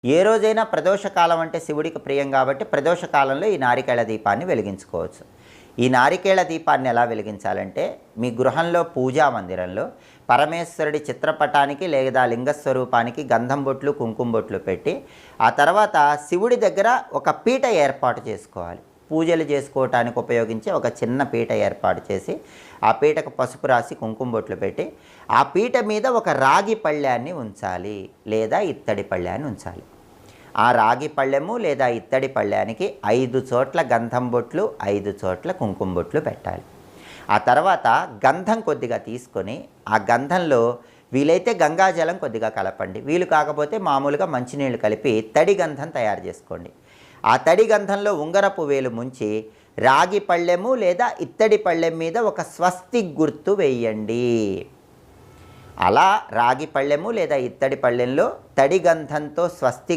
ఏ రోజైనా ప్రదోషకాలం అంటే శివుడికి ప్రియం కాబట్టి ప్రదోషకాలంలో ఈ నారికేళ దీపాన్ని వెలిగించుకోవచ్చు. ఈ నారికేళ దీపాన్ని ఎలా వెలిగించాలంటే మీ గృహంలో పూజా మందిరంలో పరమేశ్వరుడి చిత్రపటానికి లేదా లింగస్వరూపానికి గంధం బొట్లు, కుంకుమ బొట్లు పెట్టి ఆ తర్వాత శివుడి దగ్గర ఒక పీట ఏర్పాటు చేసుకోవాలి. పూజలు చేసుకోవటానికి ఉపయోగించే ఒక చిన్న పీట ఏర్పాటు చేసి ఆ పీటకు పసుపు రాసి కుంకుమ బొట్లు పెట్టి ఆ పీట మీద ఒక రాగి పళ్ళాన్ని ఉంచాలి లేదా ఇత్తడి పళ్ళాన్ని ఉంచాలి. ఆ రాగి పళ్ళెము లేదా ఇత్తడి పళ్ళానికి 5 చోట్ల గంధం బొట్లు, 5 చోట్ల కుంకుమ బొట్లు పెట్టాలి. ఆ తర్వాత గంధం కొద్దిగా తీసుకొని ఆ గంధంలో వీలైతే గంగాజలం కొద్దిగా కలపండి. వీలు కాకపోతే మామూలుగా మంచినీళ్ళు కలిపి తడి గంధం తయారు చేసుకోండి. ఆ తడి గంధంలో ఉంగరపు వేలు ముంచి రాగి పళ్ళెము లేదా ఇత్తడి పళ్ళెం మీద ఒక స్వస్తి గుర్తు వేయండి. అలా రాగి పళ్ళెము లేదా ఇత్తడి పళ్ళెంలో తడి గంధంతో స్వస్తి